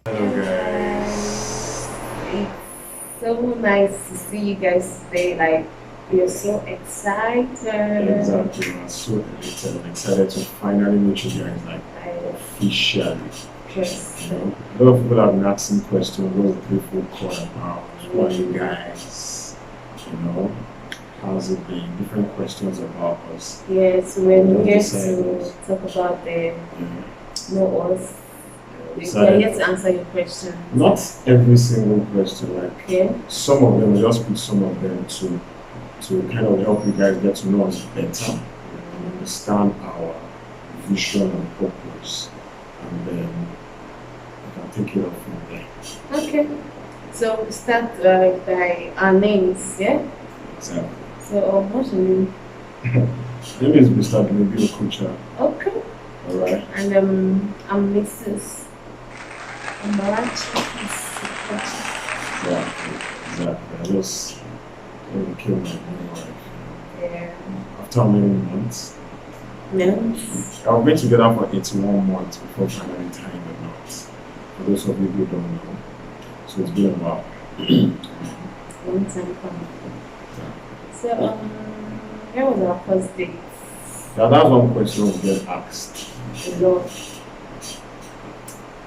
Hello guys. It's so nice to see you guys today. Like, we're so excited. Exactly. I'm so elated and excited to finally meet you guys like officially. Yes. A lot of people have been asking questions, what's the threefold cord about? Who are you guys? How's it been? Different questions about us. Yes, we're here to talk about the know us. We're here to answer your question. Not every single question, some of them, we just put some of them to kind of help you guys get to know us better and understand our vision and purpose, and then we can take it up from there. Okay. So we start by our names, yeah? Exactly. So what's your name? My name is Mr. Maybe Okucha. Okay. Alright. And I'm Mrs. Amarachi. Exactly. I just became my new wife. Yeah. After how many months? Months. I've been together for 81 months before finally tying the knot. For those of you who don't know. So it's been a while. Long time coming. So, where was our first date? Yeah, that's one question we get asked. A lot.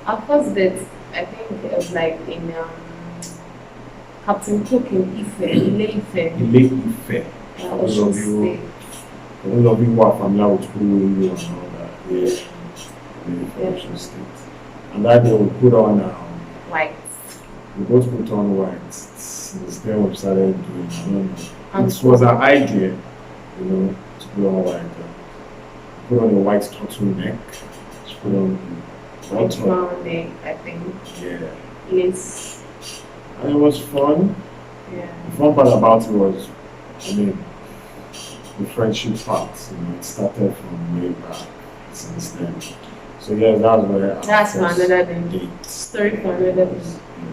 Our first date, I think it was like in Captain Cook in Ife, Ile-Ife. Ile-Ife. For those of you who are familiar with who you and all that, Ile-Ife State. And that day we put on white. We both put on white. Since then we started doing, I don't know. It was an idea, to put on white. Put on a white turtleneck. Put on white round, I think. Yeah. Yes. And it was fun. Yeah. The fun part about it was, the friendship part. It started from way back since then. So yeah, that's where. That's for another day. Story for another day.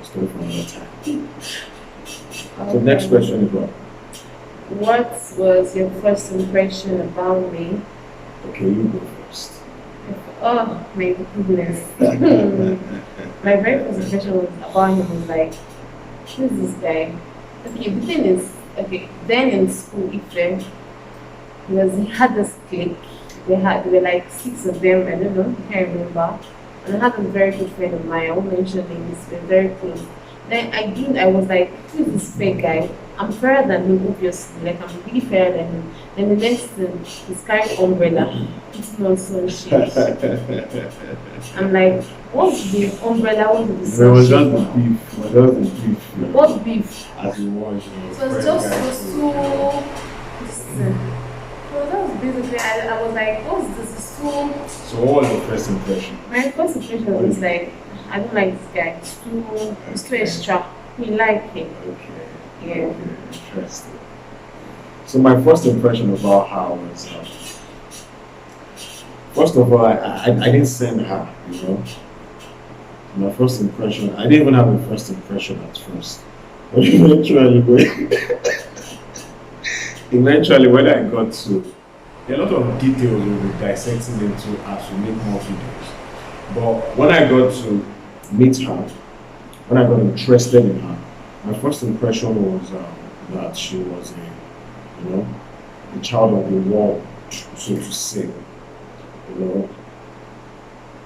Story for another time. Okay. So next question is what? What was your first impression about me? Okay, you go first. Oh my goodness. My very first impression was about him was like, who is this guy? Okay, the thing is, then in school, he had this clique. There were like 6 of them, I don't know, I can't remember. And I had a very good friend of mine, I won't mention names, we're very close. Then I was like, who is this fake guy? I'm fairer than him, obviously. Like, I'm really fairer than him. Then the next thing, he's carrying umbrella. It's not sunshade. I'm like, what's the umbrella? What's the sunshade? There was just the beef. There was the beef. What beef? As you watch. So it's just so. So that was basically, I was like, what's this? So what was your first impression? My first impression was like, I don't like this guy. It's too extra. We like him. Okay. Yeah. Okay. Interesting. So my first impression about her was, first of all, I didn't send her, My first impression, I didn't even have a first impression at first. But eventually when I got to, a lot of details we'll be dissecting into as we make more videos. But when I got to meet her, when I got interested in her, my first impression was that she was a child of the world, so to say.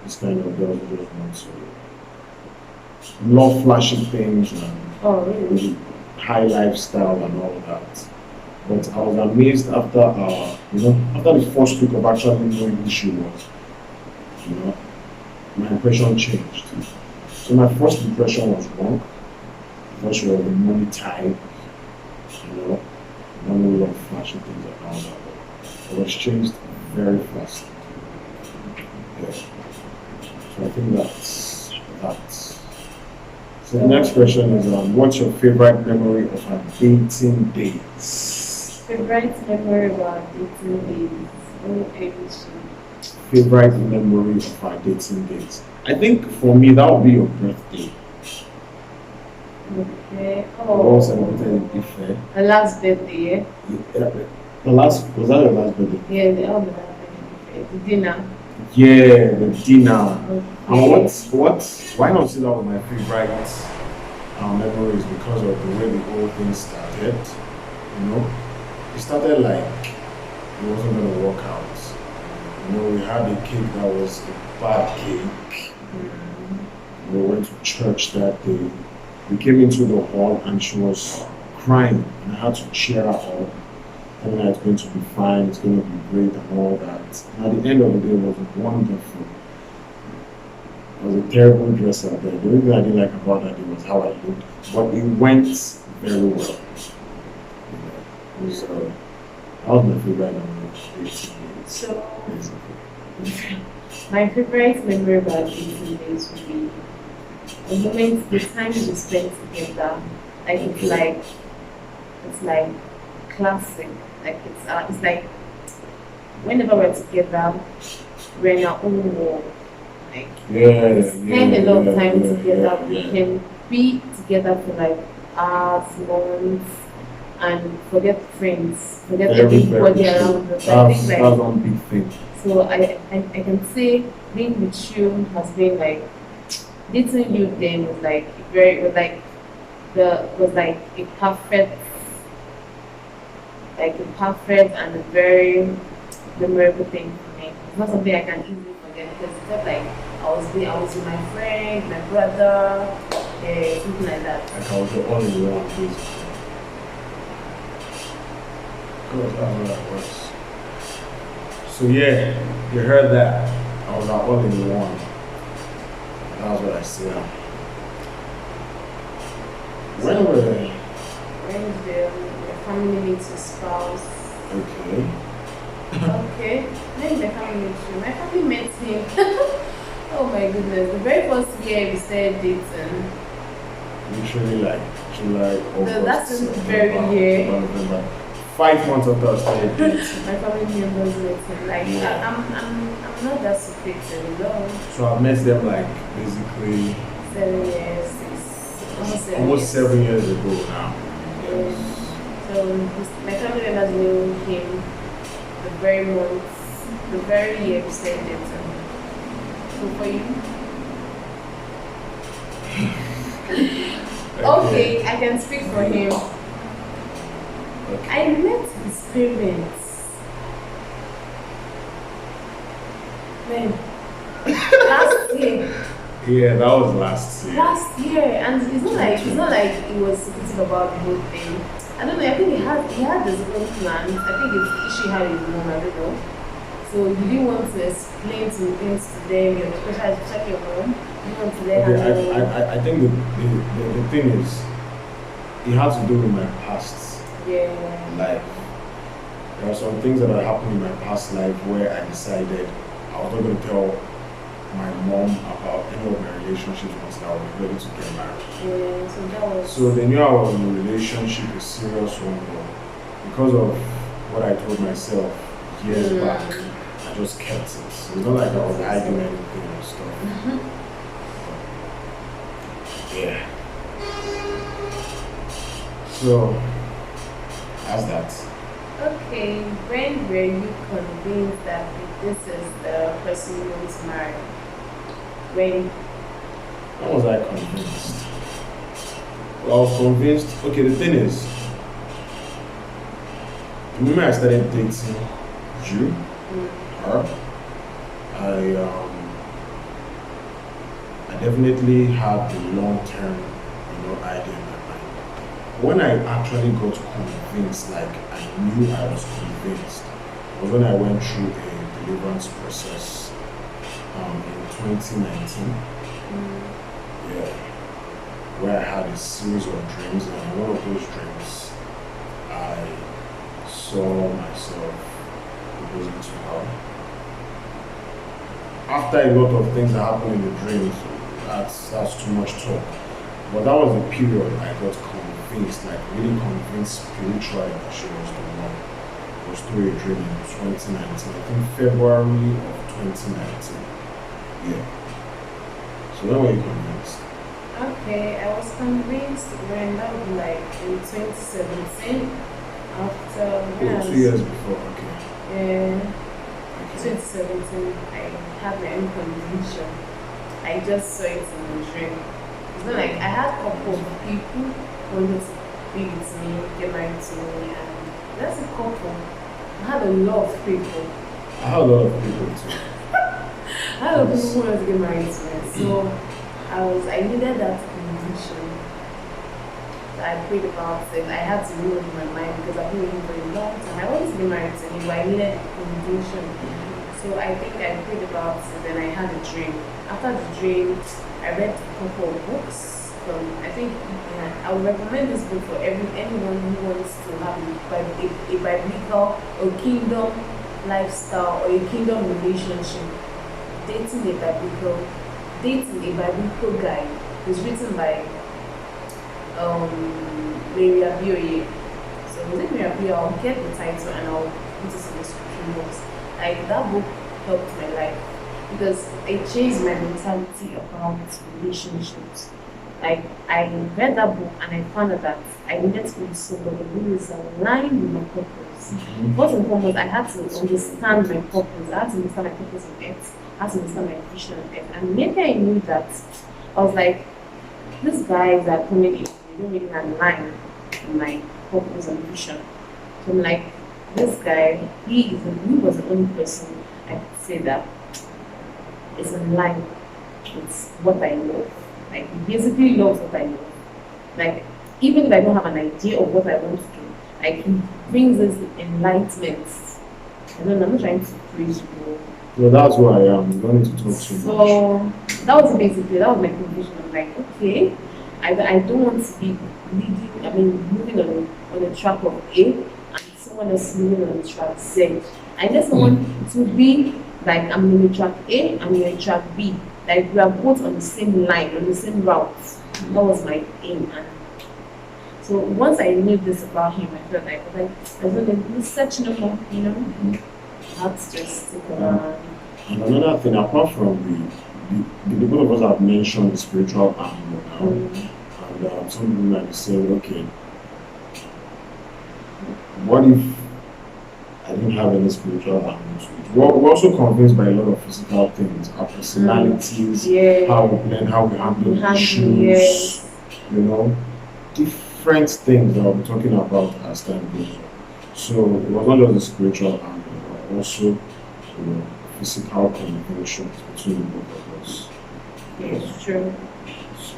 This kind of girl who just wants to love flashy things and really high lifestyle and all that. But I was amazed after after the first week of actually knowing who she was. My impression changed. So my first impression was wrong. Because she was a money type, don't love flashy things and all that. It was changed very fast. Yeah. So I think that's that. So the next question is, what's your favorite memory of our dating days? Favorite memory of our dating days? Favorite memory of our dating days? I think for me that would be your birthday. Okay. Oh. Celebrated in Ife. The last birthday, yeah? Was that your last birthday? Yeah, the last birthday. The dinner. Yeah, the dinner. And Okay. why not say that was my favorite memories because of the way the whole thing started. You know, it started like it wasn't gonna work out. You know, we had a cake that was a bad cake. We went to church that day. We came into the hall and she was crying, and I had to cheer her up. Telling her it's going to be fine, it's going to be great, and all that. And at the end of the day, it was wonderful. I was a terrible dresser there. The only thing I didn't like about that day was how I looked, but it went very well. So that was my favorite memory. So, my favorite memory about 18 days would be the moment, the time we spent together. Like it's like classic. Like it's like whenever we're together, we're in our own world. Like we spend a lot of time together. We can be together for like hours, months, and forget friends, forget everybody around us. I think that's one big thing. so. I can say being with you has been like dating you then was like very was like a perfect and a very memorable thing for me. It's not something I can easily forget because it felt like I was with my friend, my brother, something like that. Like I was the only one basically. Because that's what I was. So yeah, you heard that. I was our only one. That's what I said. When were they? When the family meets your spouse. Okay. Okay. When the family meets you. My family met him. Oh my goodness. The very first year we started dating. Literally like July, August, That's the very September, year. November. 5 months after I started dating. My family members met him. Like I'm not that stupid to love. So I met them like basically 7 years, almost 7 years ago now. So my family members knew him the very year we started dating. So for you? Okay, I can speak for him. Okay. I met his parents. Man, last year. Yeah, that was last year. Last year, and it's not like he was secretive about the whole thing. I don't know. I think he had his own plans. I think it's the issue he had his mom. I don't know. So he didn't want to explain some things to them, especially your mom. He didn't want to let her know. I think the thing is, it had to do with my past life. There are some things that had happened in my past life where I decided I was not going to tell my mom about any of my relationships until I was ready to get married. Yeah, so that was. So they knew I was in a relationship, a serious one, but because of what I told myself years back, I just kept it. So it's not like I was hiding anything and stuff. Yeah. So how's that? Okay, when were you convinced that this is the person you want to marry? When? When was I convinced? Well, I was convinced. Okay, the thing is, the moment I started dating you, her, I definitely had the long term, idea in my mind. When I actually got convinced, like I knew I was convinced, was when I went through a deliverance process in 2019. Yeah, where I had a series of dreams, and in one of those dreams, I saw myself proposing to her. After a lot of things that happened in the dreams, that's too much talk. But that was the period I got convinced, like really convinced spiritually that she was the one. It was through a dream in 2019, I think February of 2019. Yeah. So when were you convinced? Okay, I was convinced when that would be like in 2017 after. Oh, 2 years before, okay. Yeah. 2017, I had my own conviction. I just saw it in a dream. It's not like I had a couple of people who wanted to be with me, get married to me, and that's a couple. I had a lot of people. I had a lot of people too. I had a lot of people who wanted to get married to me. So I needed that conviction. So I prayed about it. I had to know in my mind because I've been waiting for a long time. I wanted to get married to him, but I needed a conviction. So I think I prayed about it, then I had a dream. After the dream, I read a couple of books from, I think, I would recommend this book for anyone who wants to have a biblical or kingdom lifestyle or a kingdom relationship. Dating a biblical guide. It's written by Mary Abioye. So with Mary Abioye, I'll get the title and I'll put it in the description box. Like that book helped my life because it changed my mentality about relationships. Like I read that book and I found out that I needed to be someone who is aligned with my purpose. First and foremost, I had to understand my purpose. I had to understand my purpose on earth. I had to understand my vision on earth. And maybe I knew that I was like, these guys are coming in, they don't really align with my purpose and vision. So I'm like, this guy, he was the only person I could say that is in line with what I love. Like, he basically loves what I love. Like, even if I don't have an idea of what I want to do, like, he brings this enlightenment. I'm not trying to preach, bro. Well, that's who I am. You don't need to talk too much. So, that was my conclusion. I'm like, okay, I don't want to be moving on the track of A, and someone else moving on the track Z. I just want to be like, I'm on the track A, I'm on the track B. Like, we are both on the same line, on the same route. That was my aim. And so once I knew this about him, I felt like I was going to search no more, That's just And another thing, apart from the people of us have mentioned the spiritual angle now, and some people might be saying, okay, what if I didn't have any spiritual angle to it? We're also convinced by a lot of physical things, our personalities, how we blend, how we handle issues, different things that we'll be talking about as time goes on. So it was not just the spiritual angle, but also physical connection between the both of us. It's true. So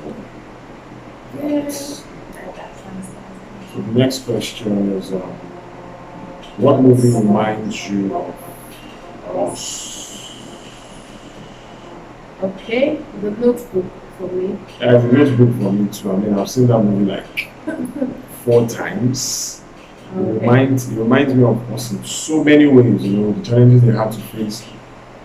the next question is, what movie reminds you of us? Okay, The Notebook for me. The Notebook for me too. I mean, I've seen that movie like 4 times. Okay. It reminds me of us in so many ways, the challenges they had to face,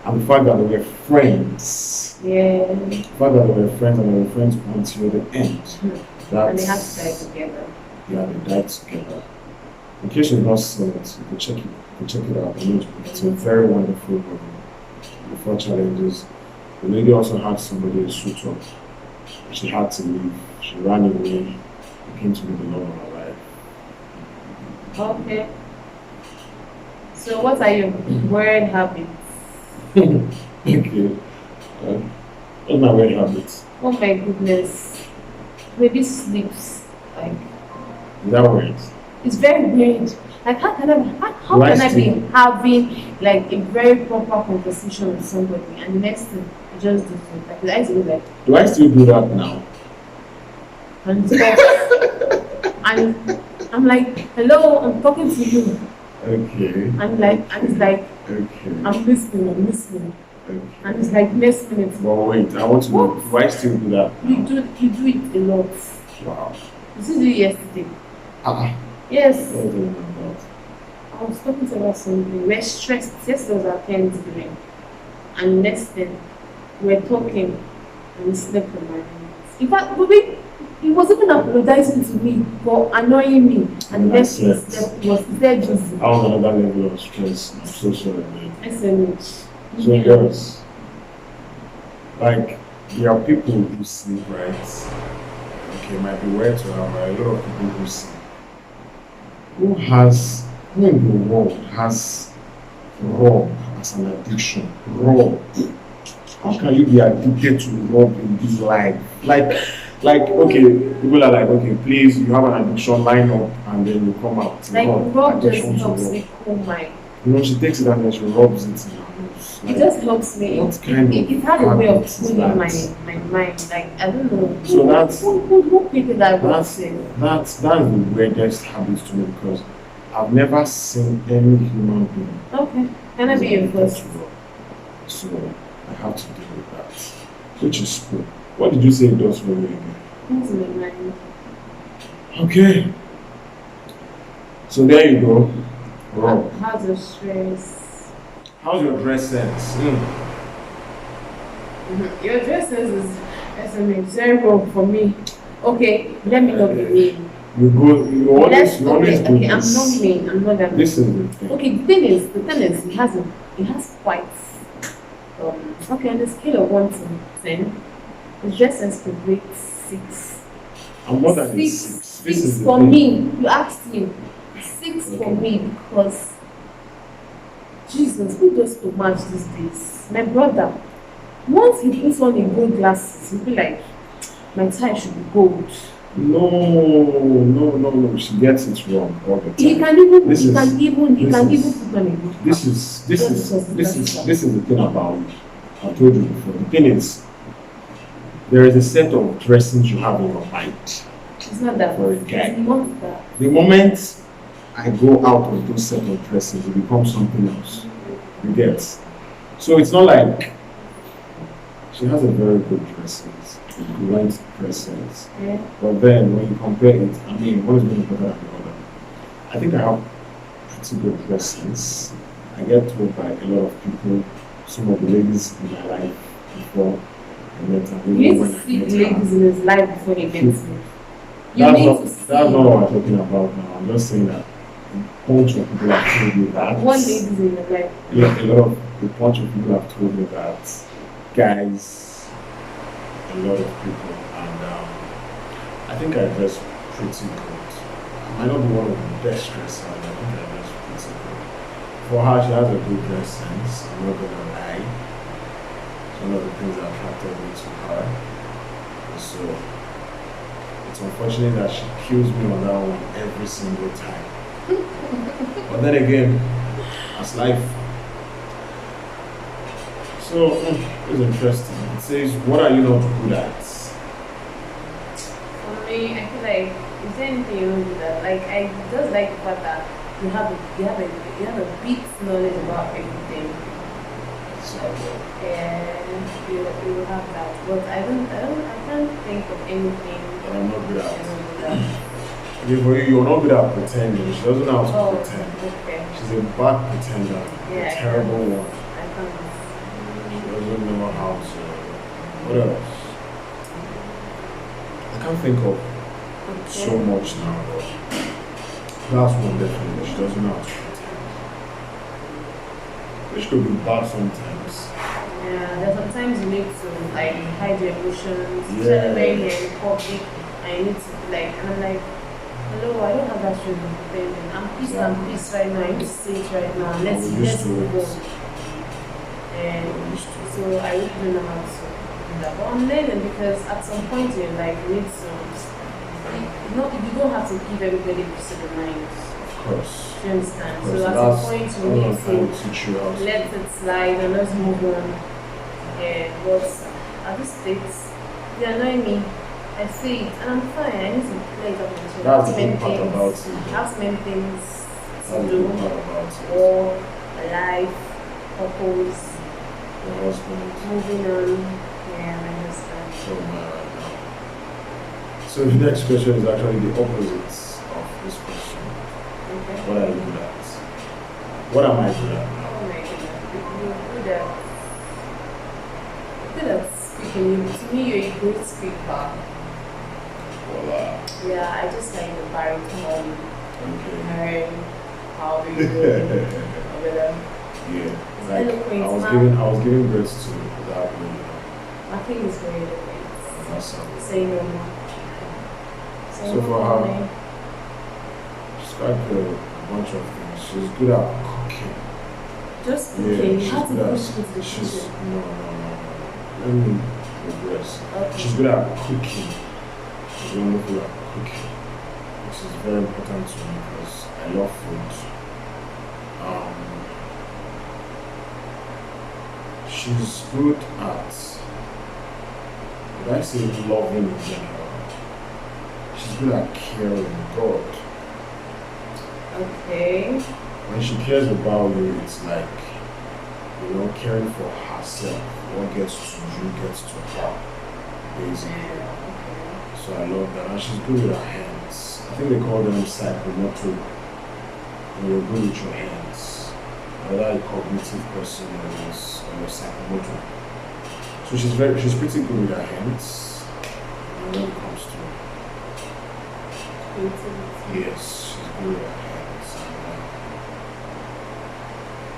and the fact that they were friends. Yeah. The fact that they were friends and they were friends until the end. And they had to die together. Yeah, they died together. In case you've not seen it, you can check it out. It's a very wonderful movie. The 4 challenges. The lady also had somebody to suit up. She had to leave. She ran away. It came to be the love of her life. Okay. So what are your weird habits? Okay. What's my weird habits? Oh my goodness. Maybe sleeps. Like. Is that weird? It's very weird. Like, how can I be having like a very proper conversation with somebody and the next thing I just do it? Like, I do like. Do I still do that now? And and I'm like, hello, I'm talking to you. Okay. And it's like, okay. I'm listening. Okay. And it's like next minute. But wait, I want to know, do I still do that now? You do it a lot. Wow. You did it yesterday. Yes. I was talking to her about something. We're stressed. Yesterday was our Thanksgiving. And next thing, we're talking and he slept on my hands. In fact, he was even apologizing to me for annoying me. And the next step was there just. I was on another level of stress. I'm so sorry, man. SMH. So girls, like, there are people who sleep, right? Okay, it might be weird to have a lot of people who sleep. Who in the world has robbed, as an addiction. Rob. How can you be addicted to rob in this life? Like, okay, people are like, okay, please, you have an addiction, line up, and then you come out. Like, No, rob just addiction to helps rob. me cool my. You know, she takes it and then she rubs it in her nose. It just helps me. What kind It has a way of habit is cooling that? my mind. Like, I don't know. So that's Who created that works in? that's the weirdest habit to me because I've never seen any human being. Okay. Can I be your first? So I have to deal with that, which is cool. What did you say it does for you again? Cools my mind. Okay. So there you go. Rob. How's the stress? How's your dress sense? Your dress sense is very wrong for me. Okay, let me not be mean. You always do okay, I'm this. not mean. I'm not that mean. This is the thing. Okay, the thing is, it has quite. Okay, on the scale of 1 to 10, the dress sense could rate 6. I'm more than a 6. This is 6 the for thing. me. You asked me. 6 for me because Jesus, who does too much these days? My brother. Once he puts on the gold glasses, he'll be like, my tie should be gold. No. She gets it wrong all the time. He can even put on a gold. This is the thing about. I told you before. The thing is, there is a set of dressings you have in your mind. It's not that for a guy. It's not that. The moment I go out of those set of dressings, it becomes something else. You get. So it's not like she has a very good dresses, great dresses. Yeah. But then when you compare it, I mean, one is really better than the other. I think I have pretty good dresses. I get told by a lot of people, some of the ladies in my life before I met her. You need to see the ladies in his life before he gets me. That's not what I'm talking about now. I'm just saying that a bunch of people have told me that. One ladies in your life. Yeah, a bunch of people have told me that. Guys, a lot of people, and I think I dress pretty good. I might not be one of the best dressers, but I think I dress pretty good. For her, she has a good dress sense. I'm not gonna lie. It's one of the things that attracted me to her. So it's unfortunate that she kills me on that one every single time. But then again, that's life. So it's interesting. It says, "What are you not good at?" For me, I feel like is there anything you don't do that? Like I just like the fact that you have a big knowledge about everything. So, And you have that. But I can't think of anything but I'm not good I at. don't do that. Okay, for you, you're not good at pretending. She doesn't know how to pretend. Okay. She's a bad pretender. Yeah, A terrible one. I can't. She doesn't know how to. What else? I can't think of so much now, but that's one definitely. She doesn't know how to pretend. Which could be bad sometimes. Yeah, there's sometimes you need to like hide your emotions, Yeah. especially when you're in public and you need to like, and I'm like, hello, I don't have that strength of pretending. I'm pissed right now. I need to say it right now. Let's move on. And so I really don't know how to do that. But I'm learning because at some point in your life you need to you don't have to give everybody a piece of the mind. Of course. Do you understand? Of course. So at some point you need to teach you how to. let it slide and let's move on. Yeah, but at this stage, they annoy me. I see it and I'm fine. I need to play it up with you. That's the good part about it. I have so many things That's to the do. good part about it. Or a life, purpose, Your husband. moving on. Yeah, I understand. So mad right now. So the next question is actually the opposite of this question. Okay. What are you good at? What am I good at now? Oh my goodness. You're good at speaking. To me, you're a great speaker. Voila. Yeah, I just like the baritone. Okay. How do you do? Yeah. It's Like eloquent, I was giving birth to that lady. I think it's very eloquent. Awesome. Say no more. Say So no for more, her, man. she's quite good at a bunch of things. She's good at cooking. Just Yeah, cooking. she's How to good at, push with the she's, kitchen. no. Let me regress. Okay. She's good at cooking. She's wonderful at cooking. This is very important to me because I love food. She's good at, would I say, loving in general. She's good at caring. God. Okay. When she cares about you, it's like, caring for herself. What gets to you gets to her, basically. Yeah, okay. So I love that. And she's good with her hands. I think they call them psychomotor. When you're good with your hands. Whether a cognitive person or a psychomotor. So she's pretty good with her hands. And when it comes to, Creativity. yes, she's good with her hands.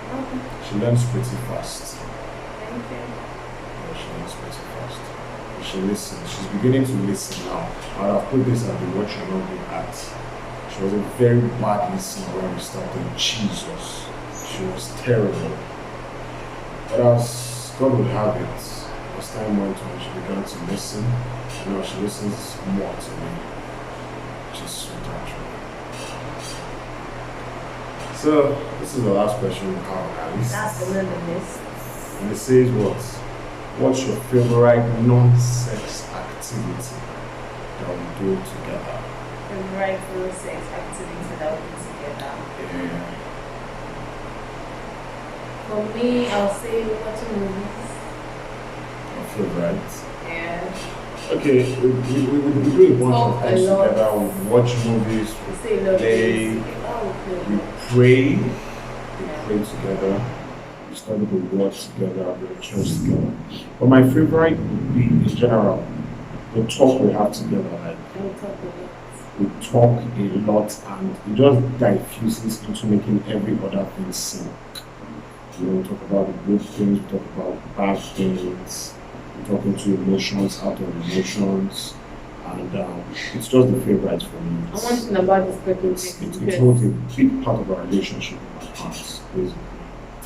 Okay. She learns pretty fast. Thank you. Yeah, she learns pretty fast. But she listens. She's beginning to listen now. I would have put this at the what you're not good at. She was a very bad listener when we started. Jesus. She was terrible. But as God would have it, as time went on, she began to listen. And now she listens more to me. Which is sweet, actually. So, this is the last question we have, Alice. That's another list. And it says what? What's your favorite non-sex activity that we do together? Favorite no sex activity that we do together. Yeah. For me, I'll say watching movies. Your favorite? Yeah. Okay, we do a bunch Talk of a things lot. together. We watch movies, We we say a lot of play, things. Oh, we okay. pray, we Yeah. pray together. We study the word together, we go to church together. But my favorite would be, in general, the talk we have together. Like, We talk a lot. we talk a lot and it just diffuses into making every other thing sing. We talk about the good things, we talk about bad things, we talk into emotions, out of emotions, and it's just the favorite for me. I want to know about this cooking It's thing. holds a big part of our relationship in my heart, basically.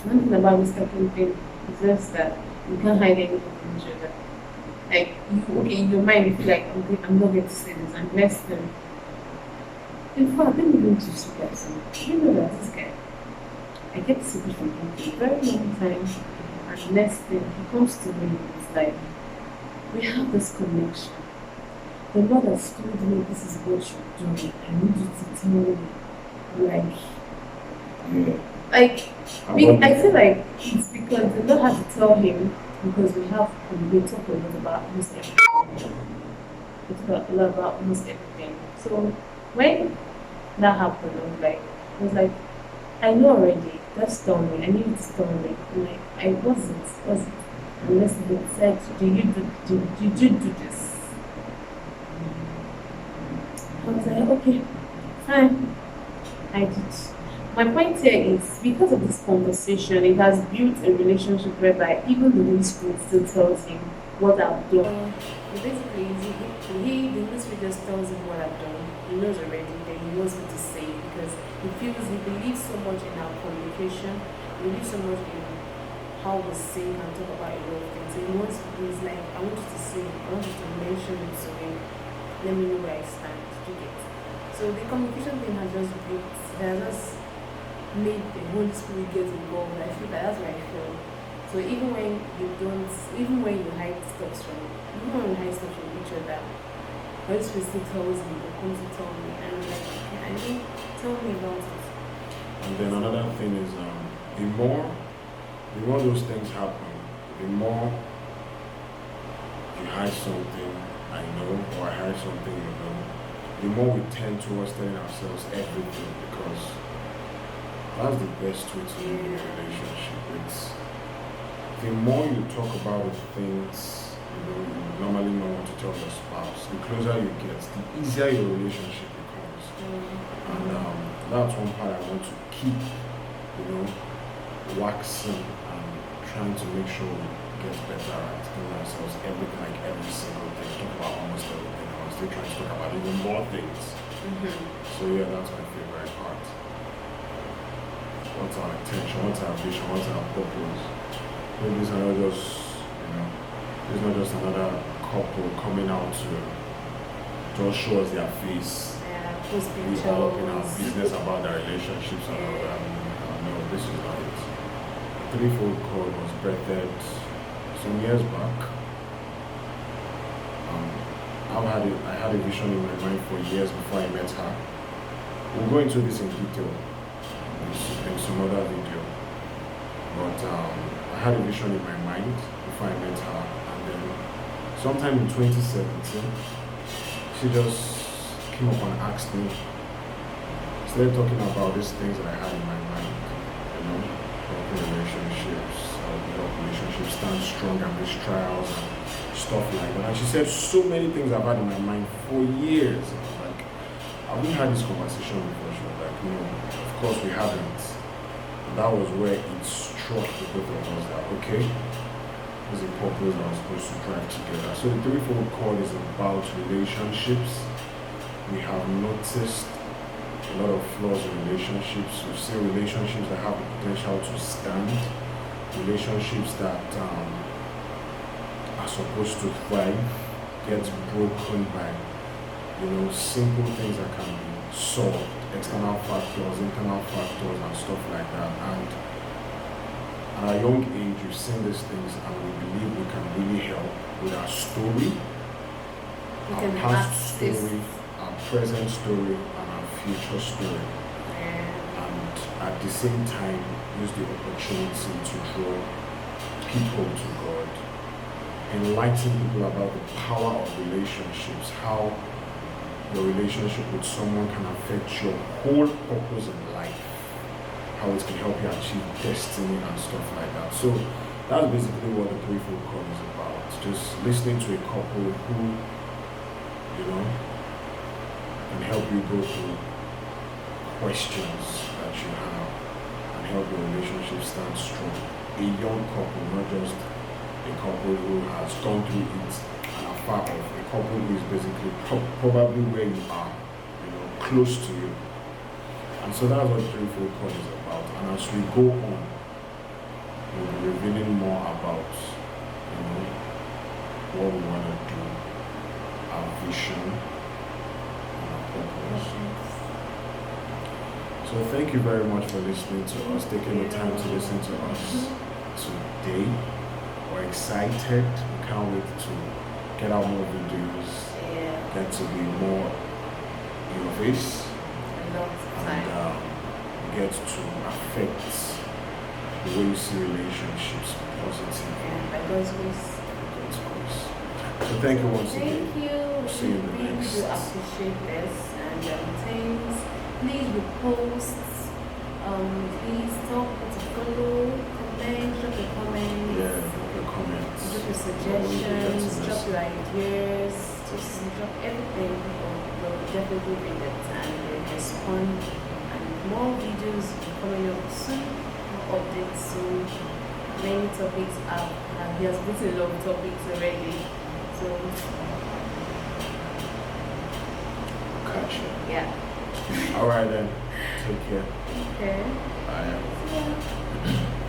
One thing about this cooking thing is just that you can't hide anything from each other. Like, in your mind, you feel like, I'm not going to say this, and next thing. In fact, let me go to this person. You know that this guy, I kept secret from him for a very long time, and the next thing, he comes to me, it's like, we have this connection. The Lord has told me this is what you're doing. I need you to tell me. Like, Yeah. like, And what- I feel like it's because the Lord had to tell him because we talk a lot about almost everything. We talk a lot about almost everything. So when that happened, I was like, I know already. Just tell me. I need you to tell me. I'm like, I wasn't. Unless he said, did you do this? I was like, okay, fine. I did. My point here is because of this conversation, it has built a relationship whereby even the Holy Spirit still tells him what I've done. Basically, the Holy Spirit just tells him what I've done. He knows already that he wants me to say it because he believes so much in our communication, he believes so much in how we sing and talk about a lot of things. So he's like, I want you to sing, I want you to mention it to me, let me know where I stand. So the communication thing has just made the Holy Spirit get involved. I feel that's what I feel. So even when you hide stuff from each other, Holy Spirit still tells me, or comes to tell me, and I'm like, okay, I mean, tell me about it. And then another thing is, the more those things happen, the more you hide something I know, or I hide something you know, the more we tend towards telling ourselves everything, because that's the best way to live in a relationship. It's the more you talk about the things you normally not want to tell your spouse, the closer you get, the easier your relationship becomes. And that's one part I want to keep, waxing and trying to make sure we get better at telling ourselves everything, like every single thing. Talk about almost everything. I'm still trying to talk about even more things. So yeah, that's my favorite part. what's our intention, what's our vision, what's our purpose. Maybe it's not just, it's not just another couple coming out to just show us their face. Yeah, post We pictures. all up in our business about their relationships and all that. No, this is not it. The Threefold Code was birthed some years back. I had a vision in my mind for years before I met her. We'll go into this in detail in some other video. But I had a vision in my mind before I met her, and then sometime in 2017, she just came up and asked me, started talking about these things that I had in my mind, helping relationships, help relationships stand strong amidst trials and stuff like that. And she said so many things I've had in my mind for years. I was like, have we had this conversation before? She was like, no, of course we haven't. And that was where it struck the both of us that, okay, there's a purpose that was supposed to drive together. So the Threefold Cord is about relationships. We have noticed a lot of flaws in relationships. We see relationships that have the potential to stand, relationships that are supposed to thrive, get broken by simple things that can be solved, external factors, internal factors, and stuff like that. And at a young age, we've seen these things, and we believe we can really help with our story, our past story, our present story, and our future story. And at the same time, use the opportunity to draw people to God, enlighten people about the power of relationships, how your relationship with someone can affect your whole purpose in life, how it can help you achieve destiny and stuff like that. So that's basically what the Threefold Cord is about. Just listening to a couple who, can help you go through questions that you have and help your relationship stand strong. A young couple, not just a couple who has gone through it and are far off. A couple who is basically probably where you are, close to you. And so that's what the Threefold Cord is about. And as we go on, we'll be revealing more about, what we want to do, our vision, and our purpose. So thank you very much for listening to us, taking the time to listen to us today. We're excited. We can't wait to get out more videos, get to be more in your face, and get to affect the way you see relationships positively. By God's grace. So thank you once again. Thank you. See you in the We next. do appreciate this, and thanks. Please repost. Please talk to follow, comment, drop a comment. Yeah, drop your comments. Drop your suggestions, drop your ideas, just drop everything. We'll definitely read it and respond. And more videos coming up soon, more updates soon. Many topics up. He has written a lot of topics already. So, Catch you. yeah. All right then. Take care. Okay. Bye. Yeah.